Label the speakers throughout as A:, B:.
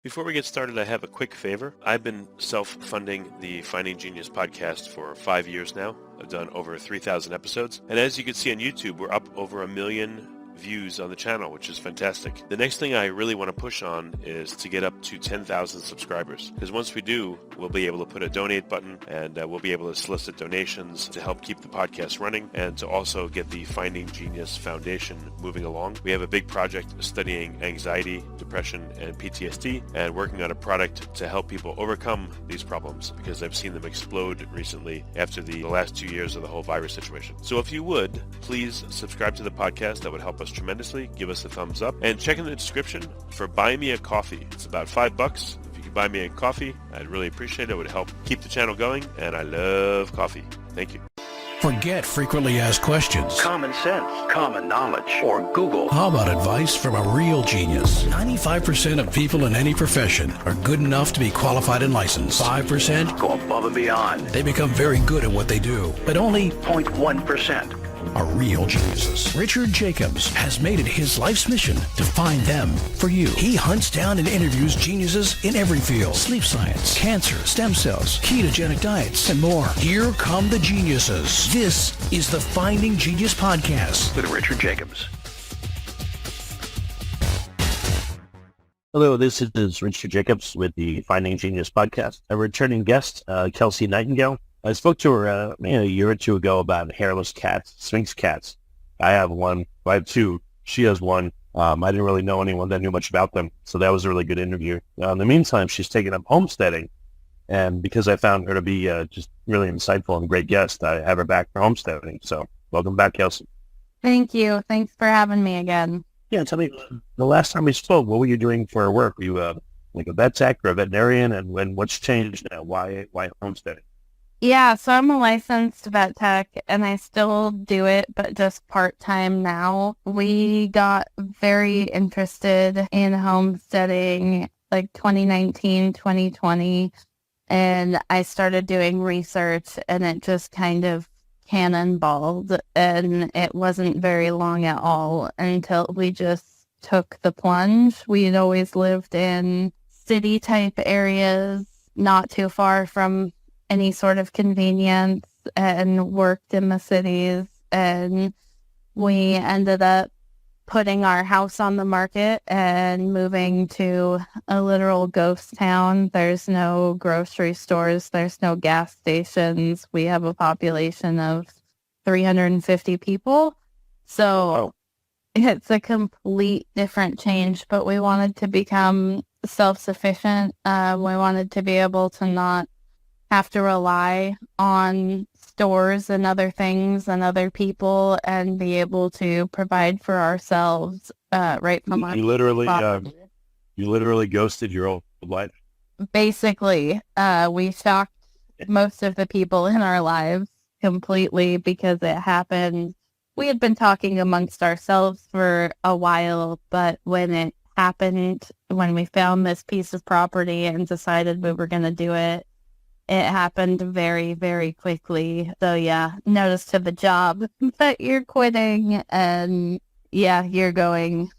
A: Before we get started, I have a quick favor. I've been self-funding the Finding Genius podcast for 5 years now. I've done over 3,000 episodes. And as you can see on YouTube, we're up over 1 million views on the channel, which is fantastic. The next thing I really want to push on is to get up to 10,000 subscribers. Because once we do, we'll be able to put a donate button and we'll be able to solicit donations to help keep the podcast running and to also get the Finding Genius Foundation moving along. We have a big project studying anxiety, depression, and PTSD and working on a product to help people overcome these problems because I've seen them explode recently after the last 2 years of the whole virus situation. So if you would, please subscribe to the podcast. That would help us tremendously. Give us a thumbs up and check in the description for Buy Me a Coffee. It's about $5. If you could buy me a coffee, I'd really appreciate it. It would help keep the channel going, and I love coffee. Thank you.
B: Forget frequently asked questions.
C: Common sense, common knowledge, or Google.
B: How about advice from a real genius? 95% of people in any profession are good enough to be qualified and licensed. 5%
C: go above and beyond.
B: They become very good at what they do, but only
C: 0.1%
B: are real geniuses. Richard Jacobs has made it his life's mission to find them for you. He hunts down and interviews geniuses in every field: sleep science, cancer, stem cells, ketogenic diets, and more. Here come the geniuses. This is the Finding Genius Podcast
C: with Richard Jacobs.
D: Hello, this is Richard Jacobs with the Finding Genius Podcast. A returning guest, Kelsey Nightingale. I spoke to her a year or two ago about hairless cats, Sphinx cats. I have one. I have two. She has one. I didn't really know anyone that knew much about them, so that was a really good interview. In the meantime, she's taken up homesteading, and because I found her to be just really insightful and great guest, I have her back for homesteading. So welcome back, Kelsey.
E: Thank you. Thanks for having me again.
D: Yeah, tell me, the last time we spoke, what were you doing for work? Were you like a vet tech or a veterinarian, and what's changed now? Why homesteading?
E: Yeah, so I'm a licensed vet tech, and I still do it, but just part-time now. We got very interested in homesteading like 2019, 2020, and I started doing research, and it just kind of cannonballed, and it wasn't very long at all until we just took the plunge. We had always lived in city-type areas, not too far from any sort of convenience, and worked in the cities, and we ended up putting our house on the market and moving to a literal ghost town. There's no grocery stores, there's no gas stations. We have a population of 350 people, so it's a complete different change, but we wanted to become self-sufficient. We wanted to be able to not have to rely on stores and other things and other people, and be able to provide for ourselves right from our
D: you literally ghosted your old life.
E: Basically, we shocked most of the people in our lives completely because it happened. We had been talking amongst ourselves for a while, but when it happened, when we found this piece of property and decided we were going to do it, it happened very, very quickly. So yeah, notice to the job that you're quitting, and yeah, you're going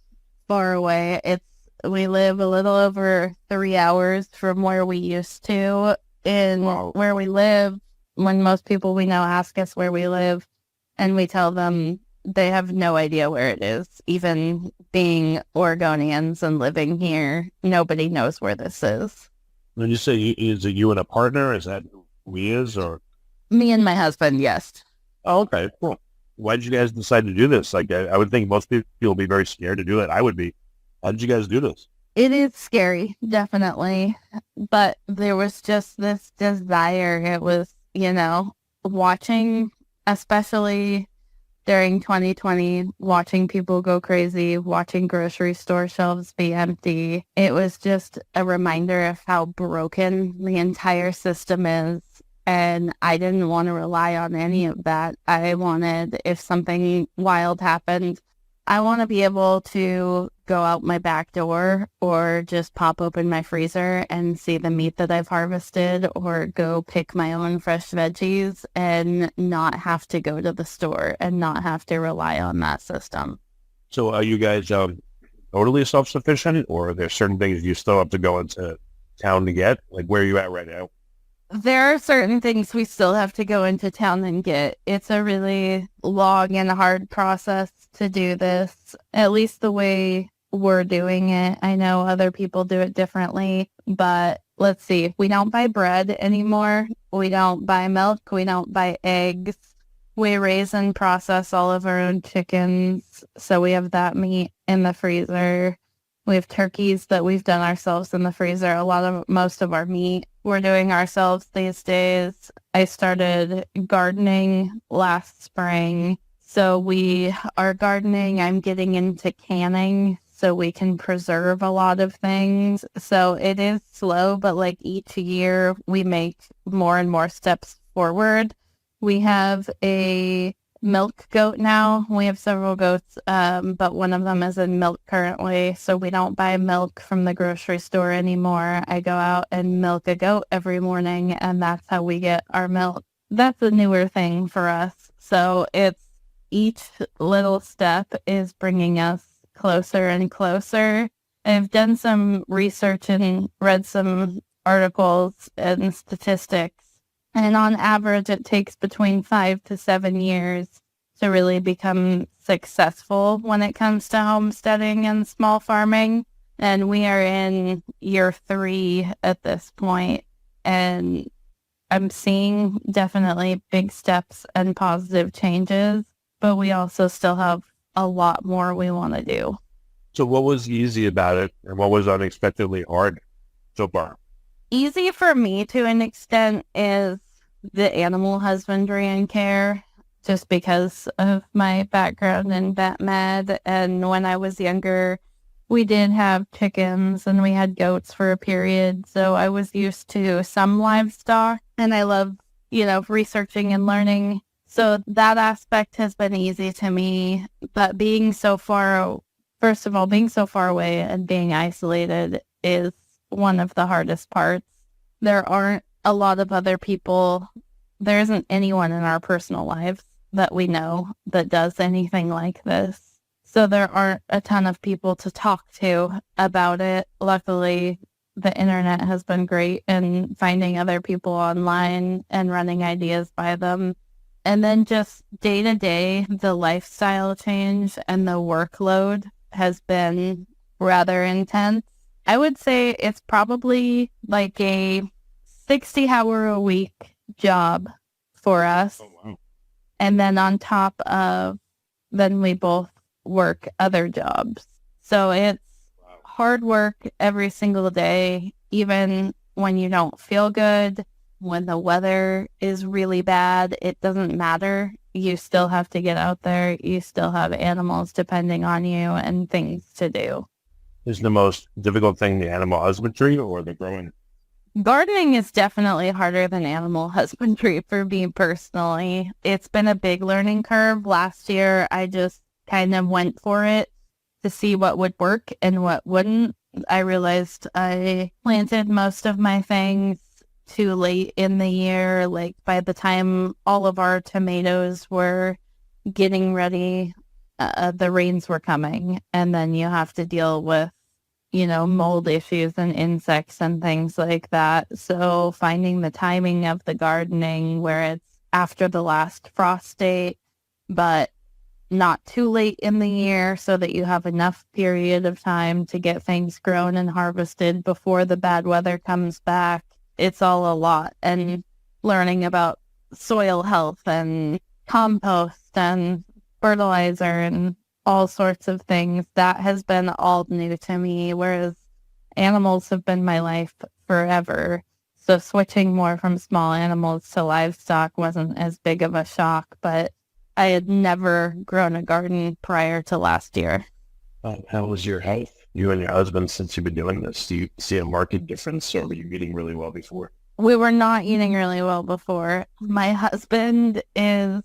E: far away. We live a little over 3 hours from where we used to. Where we live, when most people we know ask us where we live, and we tell them, they have no idea where it is. Even being Oregonians and living here, nobody knows where this is.
D: When you say, is it you and a partner? Is that who he is, or?
E: Me and my husband, yes.
D: Oh, okay, cool. Why did you guys decide to do this? Like, I would think most people will be very scared to do it. I would be. How did you guys do this?
E: It is scary, definitely. But there was just this desire. It was, watching, especially during 2020, watching people go crazy, watching grocery store shelves be empty. It was just a reminder of how broken the entire system is. And I didn't want to rely on any of that. I wanted, if something wild happened, I want to be able to go out my back door or just pop open my freezer and see the meat that I've harvested, or go pick my own fresh veggies and not have to go to the store and not have to rely on that system.
D: So are you guys totally self-sufficient, or are there certain things you still have to go into town to get? Like, where are you at right now?
E: There are certain things we still have to go into town and get. It's a really long and hard process to do this, at least the way we're doing it. I know other people do it differently, but let's see. We don't buy bread anymore. We don't buy milk. We don't buy eggs. We raise and process all of our own chickens, so we have that meat in the freezer. We have turkeys that we've done ourselves in the freezer. Most of our meat we're doing ourselves these days. I started gardening last spring, so we are gardening. I'm getting into canning so we can preserve a lot of things. So it is slow, but like each year we make more and more steps forward. We have a milk goat now. We have several goats, but one of them is in milk currently, so we don't buy milk from the grocery store anymore. I go out and milk a goat every morning, and that's how we get our milk. That's a newer thing for us. So it's each little step is bringing us closer and closer. I've done some research and read some articles and statistics. And on average, it takes between 5 to 7 years to really become successful when it comes to homesteading and small farming. And we are in year 3 at this point. And I'm seeing definitely big steps and positive changes, but we also still have a lot more we want to do.
D: So what was easy about it, and what was unexpectedly hard so far?
E: Easy for me to an extent is the animal husbandry and care, just because of my background in vet med. And when I was younger, we did have chickens and we had goats for a period. So I was used to some livestock, and I love, researching and learning. So that aspect has been easy to me. But being so far away and being isolated is one of the hardest parts. There aren't a lot of other people. There isn't anyone in our personal lives that we know that does anything like this. So there aren't a ton of people to talk to about it. Luckily, the internet has been great in finding other people online and running ideas by them. And then just day to day, the lifestyle change and the workload has been rather intense. I would say it's probably like a 60-hour-a-week job for us.
D: Oh, wow.
E: And then on top of, then we both work other jobs. So it's hard work every single day, even when you don't feel good, when the weather is really bad, it doesn't matter. You still have to get out there. You still have animals depending on you and things to do.
D: Is the most difficult thing the animal husbandry or the growing?
E: Gardening is definitely harder than animal husbandry for me personally. It's been a big learning curve. Last year, I just kind of went for it to see what would work and what wouldn't. I realized I planted most of my things too late in the year. Like by the time all of our tomatoes were getting ready, the rains were coming, and then you have to deal with mold issues and insects and things like that. So finding the timing of the gardening where it's after the last frost date, but not too late in the year so that you have enough period of time to get things grown and harvested before the bad weather comes back. It's all a lot. And learning about soil health and compost and fertilizer and all sorts of things, that has been all new to me, whereas animals have been my life forever. So switching more from small animals to livestock wasn't as big of a shock, but I had never grown a garden prior to last year.
D: How was your health? You and your husband, since you've been doing this, do you see a marked difference, or were you eating really well before?
E: We were not eating really well before. My husband is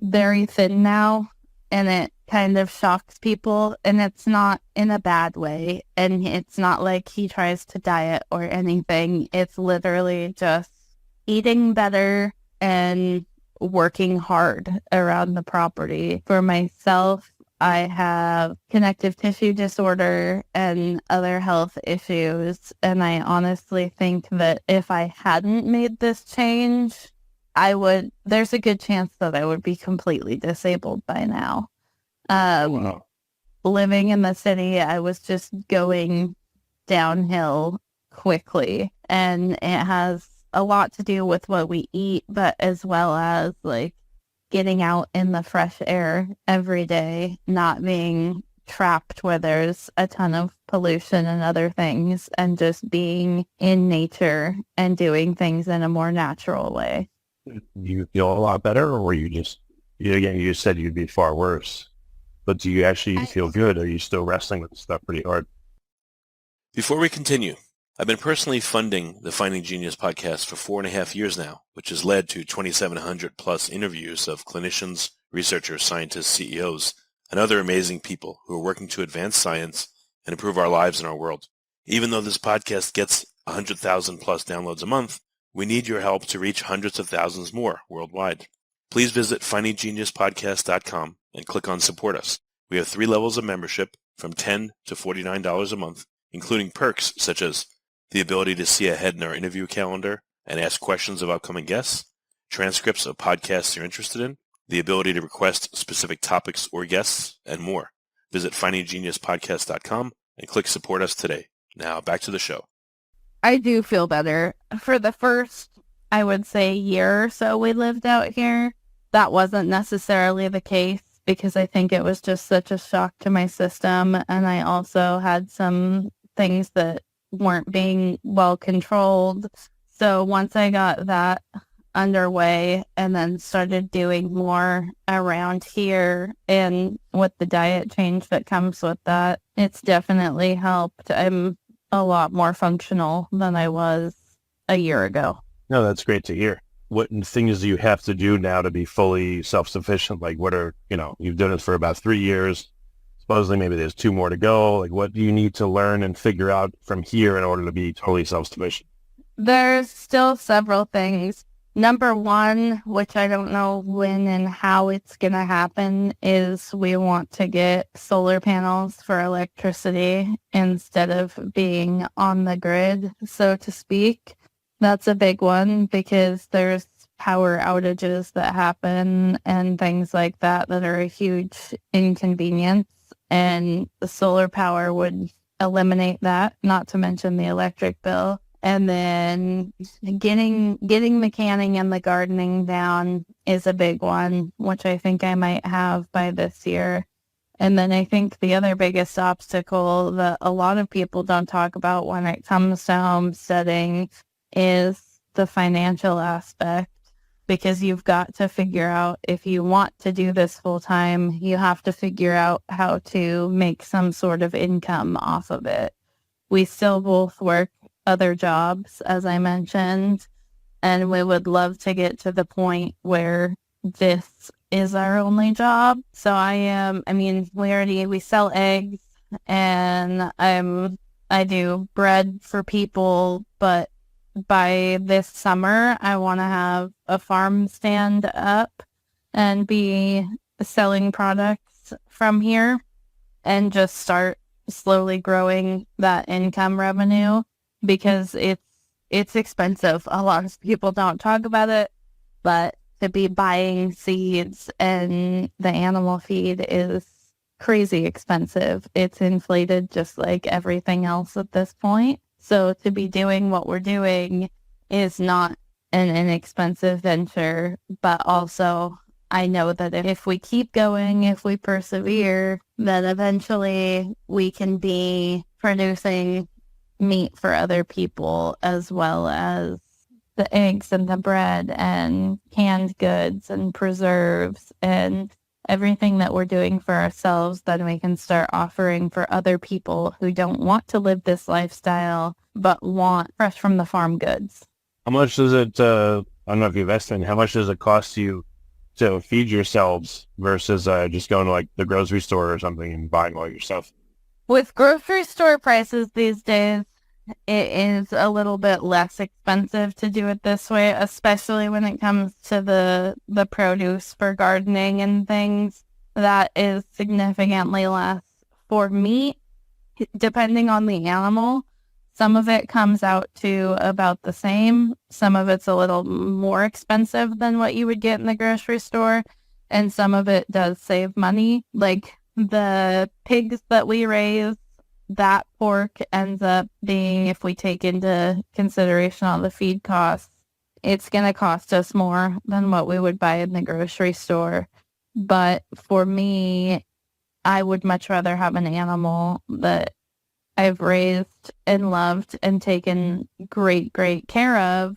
E: very thin now, and it kind of shocks people, and it's not in a bad way, and it's not like he tries to diet or anything. It's literally just eating better and working hard around the property. For myself, I have connective tissue disorder and other health issues. And I honestly think that if I hadn't made this change, there's a good chance that I would be completely disabled by now.
D: Wow.
E: Living in the city, I was just going downhill quickly. And it has a lot to do with what we eat, but as well as like getting out in the fresh air every day, not being trapped where there's a ton of pollution and other things, and just being in nature and doing things in a more natural way.
D: Do you feel a lot better, or were you just, you said you'd be far worse, but do you actually feel good? Or are you still wrestling with stuff pretty hard?
A: Before we continue, I've been personally funding the Finding Genius podcast for 4.5 years now, which has led to 2,700 plus interviews of clinicians, researchers, scientists, CEOs, and other amazing people who are working to advance science and improve our lives and our world. Even though this podcast gets 100,000 plus downloads a month, we need your help to reach hundreds of thousands more worldwide. Please visit findinggeniuspodcast.com and click on Support Us. We have 3 levels of membership from $10 to $49 a month, including perks such as the ability to see ahead in our interview calendar and ask questions of upcoming guests, transcripts of podcasts you're interested in, the ability to request specific topics or guests, and more. Visit findinggeniuspodcast.com and click Support Us today. Now back to the show.
E: I do feel better. For the first, I would say, year or so we lived out here, that wasn't necessarily the case because I think it was just such a shock to my system. And I also had some things that weren't being well controlled. So once I got that underway and then started doing more around here and with the diet change that comes with that, it's definitely helped. I'm a lot more functional than I was a year ago.
D: No, that's great to hear. What things do you have to do now to be fully self-sufficient? Like what are, you've done it for about 3 years. Supposedly maybe there's 2 more to go. Like what do you need to learn and figure out from here in order to be totally self-sufficient?
E: There's still several things. Number one, which I don't know when and how it's going to happen, is we want to get solar panels for electricity instead of being on the grid, so to speak. That's a big one because there's power outages that happen and things like that that are a huge inconvenience. And the solar power would eliminate that, not to mention the electric bill. And then getting the canning and the gardening down is a big one, which I think I might have by this year. And then I think the other biggest obstacle that a lot of people don't talk about when it comes to homesteading is the financial aspect. Because you've got to figure out, if you want to do this full time, you have to figure out how to make some sort of income off of it. We still both work other jobs, as I mentioned, and we would love to get to the point where this is our only job. So we sell eggs and I do bread for people, but by this summer, I want to have a farm stand up and be selling products from here and just start slowly growing that income revenue because it's expensive. A lot of people don't talk about it, but to be buying seeds and the animal feed is crazy expensive. It's inflated just like everything else at this point. So to be doing what we're doing is not an inexpensive venture, but also I know that if we keep going, if we persevere, then eventually we can be producing meat for other people as well as the eggs and the bread and canned goods and preserves and everything that we're doing for ourselves, then we can start offering for other people who don't want to live this lifestyle, but want fresh from the farm goods.
D: How much does it, I don't know if you've estimated, how much does it cost you to feed yourselves versus just going to like the grocery store or something and buying all your stuff?
E: With grocery store prices these days, it is a little bit less expensive to do it this way, especially when it comes to the produce for gardening and things. that is significantly less. For meat, depending on the animal, some of it comes out to about the same. Some of it's a little more expensive than what you would get in the grocery store, and some of it does save money. Like the pigs that we raise, that pork ends up being, if we take into consideration all the feed costs, it's going to cost us more than what we would buy in the grocery store. But for me, I would much rather have an animal that I've raised and loved and taken great, great care of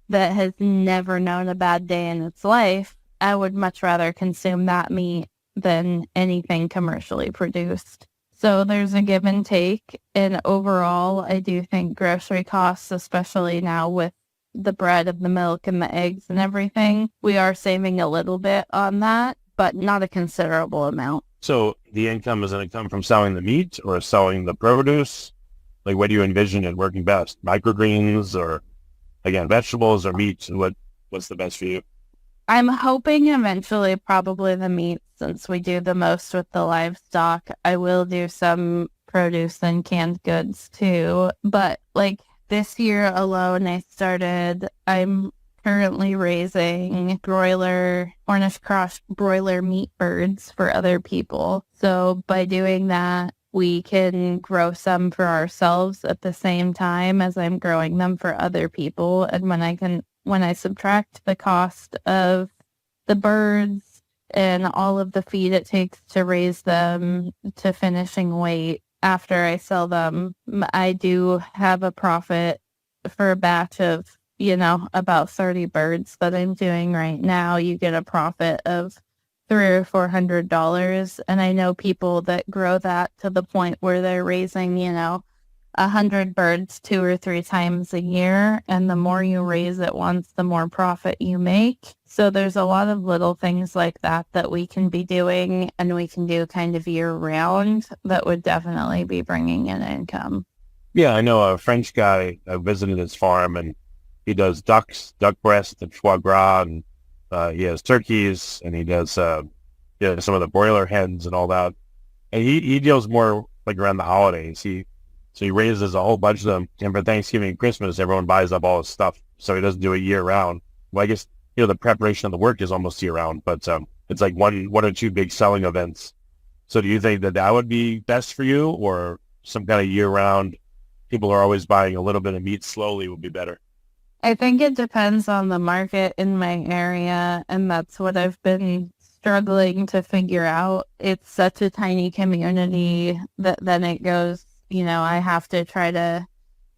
E: that has never known a bad day in its life. I would much rather consume that meat than anything commercially produced. So there's a give and take. And overall, I do think grocery costs, especially now with the bread and the milk and the eggs and everything, we are saving a little bit on that, but not a considerable amount.
D: So the income is going to come from selling the meat or selling the produce? Like, what do you envision it working best? Microgreens or, again, vegetables or meat? What's the best for you?
E: I'm hoping eventually probably the meat, since we do the most with the livestock. I will do some produce and canned goods too. But like this year alone, I'm currently raising Cornish cross broiler meat birds for other people. So by doing that, we can grow some for ourselves at the same time as I'm growing them for other people. And when I subtract the cost of the birds and all of the feed it takes to raise them to finishing weight, after I sell them, I do have a profit for a batch of, about 30 birds that I'm doing right now. You get a profit of $300 or $400. And I know people that grow that to the point where they're raising, 100 birds 2 or 3 times a year. And the more you raise at once, the more profit you make. So there's a lot of little things like that we can be doing, and we can do kind of year round, that would definitely be bringing in income.
D: Yeah, I know a French guy. I visited his farm, and he does duck breast and foie gras, and he has turkeys, and he does some of the broiler hens and all that. And he deals more like around the holidays. So he raises a whole bunch of them, and for Thanksgiving and Christmas, everyone buys up all his stuff. So he doesn't do it year round. Well, I guess the preparation of the work is almost year round, but it's like one or two big selling events. So do you think that would be best for you, or some kind of year round? People are always buying a little bit of meat slowly would be better.
E: I think it depends on the market in my area, and that's what I've been struggling to figure out. It's such a tiny community that then it goes, I have to try to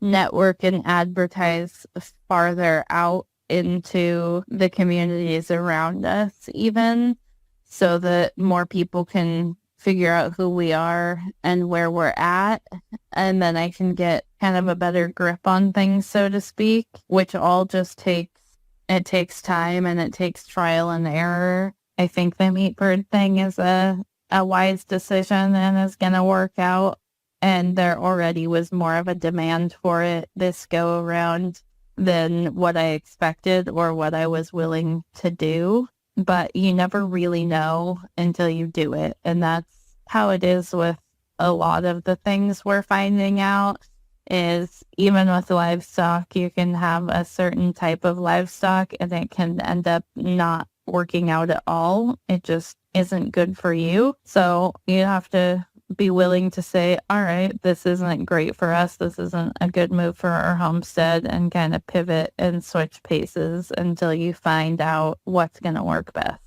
E: network and advertise farther out into the communities around us even, so that more people can figure out who we are and where we're at, and then I can get kind of a better grip on things, so to speak, which all just takes time, and it takes trial and error. I think the meat bird thing is a wise decision and is going to work out, and there already was more of a demand for it this go around than what I expected or what I was willing to do. But you never really know until you do it. And that's how it is with a lot of the things we're finding out, is even with livestock, you can have a certain type of livestock and it can end up not working out at all. It just isn't good for you. So you have to be willing to say, all right, this isn't great for us. This isn't a good move for our homestead, and kind of pivot and switch paces until you find out what's going to work best.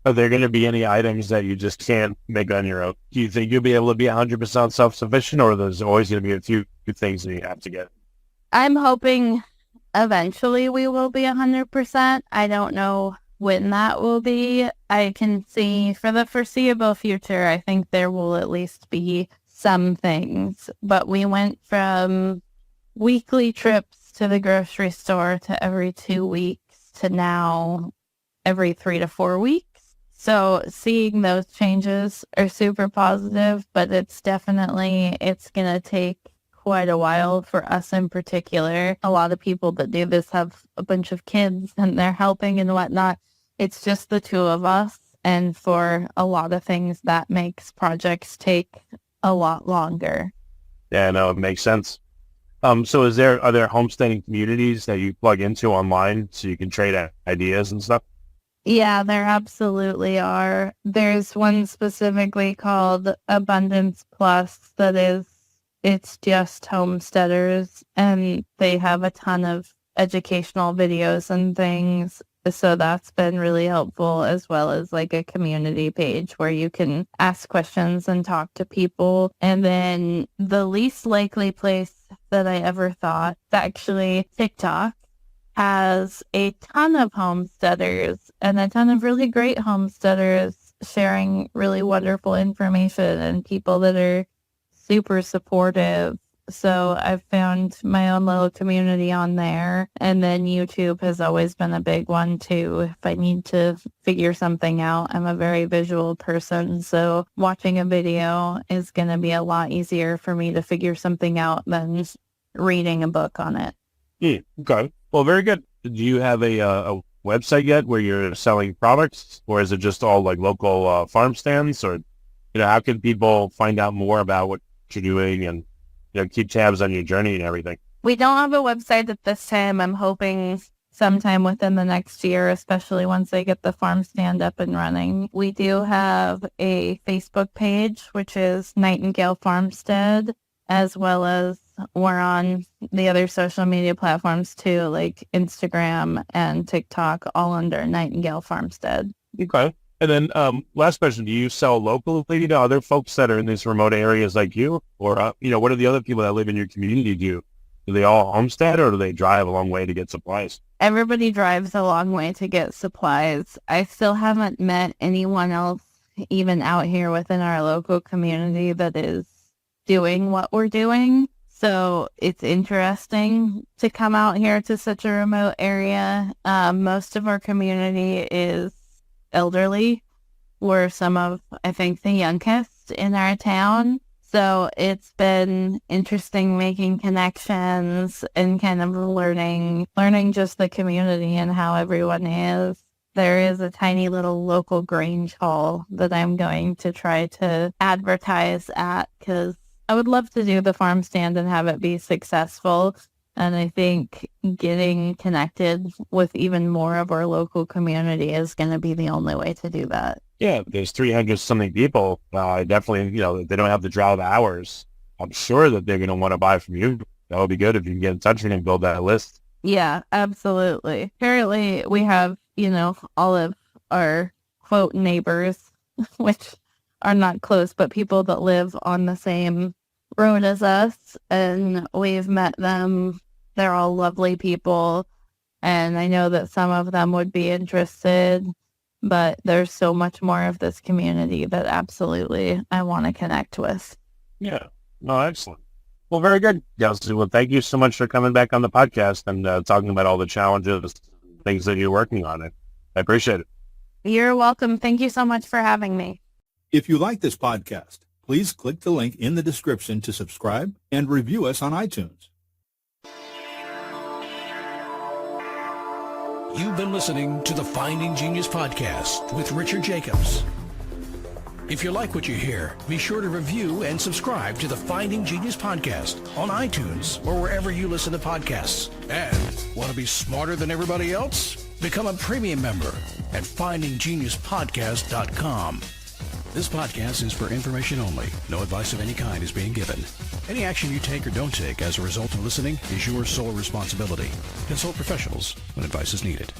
D: Are there going to be any items that you just can't make on your own? Do you think you'll be able to be 100% self-sufficient, or there's always going to be a few things that you have to get?
E: I'm hoping eventually we will be 100%. I don't know when that will be. I can see for the foreseeable future, I think there will at least be some things. But we went from weekly trips to the grocery store to every 2 weeks to now every 3 to 4 weeks. So seeing those changes are super positive, but it's going to take quite a while for us in particular. A lot of people that do this have a bunch of kids and they're helping and whatnot. It's just the two of us. And for a lot of things, that makes projects take a lot longer.
D: Yeah, no, it makes sense. So are there homesteading communities that you plug into online so you can trade ideas and stuff?
E: Yeah, there absolutely are. There's one specifically called Abundance Plus it's just homesteaders, and they have a ton of educational videos and things. So that's been really helpful, as well as like a community page where you can ask questions and talk to people. And then the least likely place that I ever thought, actually TikTok has a ton of homesteaders and a ton of really great homesteaders sharing really wonderful information and people that are super supportive. So I've found my own little community on there. And then YouTube has always been a big one too. If I need to figure something out, I'm a very visual person. So watching a video is going to be a lot easier for me to figure something out than reading a book on it.
D: Yeah, okay. Well, very good. Do you have a website yet where you're selling products, or is it just all like local farm stands? Or, how can people find out more about what you're doing and keep tabs on your journey and everything?
E: We don't have a website at this time. I'm hoping sometime within the next year, especially once they get the farm stand up and running. We do have a Facebook page, which is Nightingale Farmstead, as well as we're on the other social media platforms too, like Instagram and TikTok, all under Nightingale Farmstead.
D: Okay. And then last question, do you sell locally to other folks that are in these remote areas like you? Or, what do the other people that live in your community do? Do they all homestead, or do they drive a long way to get supplies?
E: Everybody drives a long way to get supplies. I still haven't met anyone else, even out here within our local community, that is doing what we're doing. So it's interesting to come out here to such a remote area. Most of our community is elderly. We're some of, I think, the youngest in our town. So it's been interesting making connections and kind of learning just the community and how everyone is. There is a tiny little local Grange hall that I'm going to try to advertise at, because I would love to do the farm stand and have it be successful. And I think getting connected with even more of our local community is going to be the only way to do that.
D: Yeah, there's 300 something people. I definitely, they don't have the drive hours. I'm sure that they're going to want to buy from you. That would be good if you can get in touch with them and build that list.
E: Yeah, absolutely. Apparently we have, all of our quote neighbors, which are not close, but people that live on the same road as us, and we've met them. They're all lovely people, and I know that some of them would be interested, but there's so much more of this community that absolutely I want to connect with.
D: Yeah. No, excellent. Well, very good, Kelsey. Well, thank you so much for coming back on the podcast and talking about all the challenges, things that you're working on. I appreciate it.
E: You're welcome. Thank you so much for having me.
F: If you like this podcast, please click the link in the description to subscribe and review us on iTunes.
B: You've been listening to the Finding Genius podcast with Richard Jacobs. If you like what you hear, be sure to review and subscribe to the Finding Genius podcast on iTunes or wherever you listen to podcasts. And want to be smarter than everybody else? Become a premium member at findinggeniuspodcast.com. This podcast is for information only. No advice of any kind is being given. Any action you take or don't take as a result of listening is your sole responsibility. Consult professionals when advice is needed.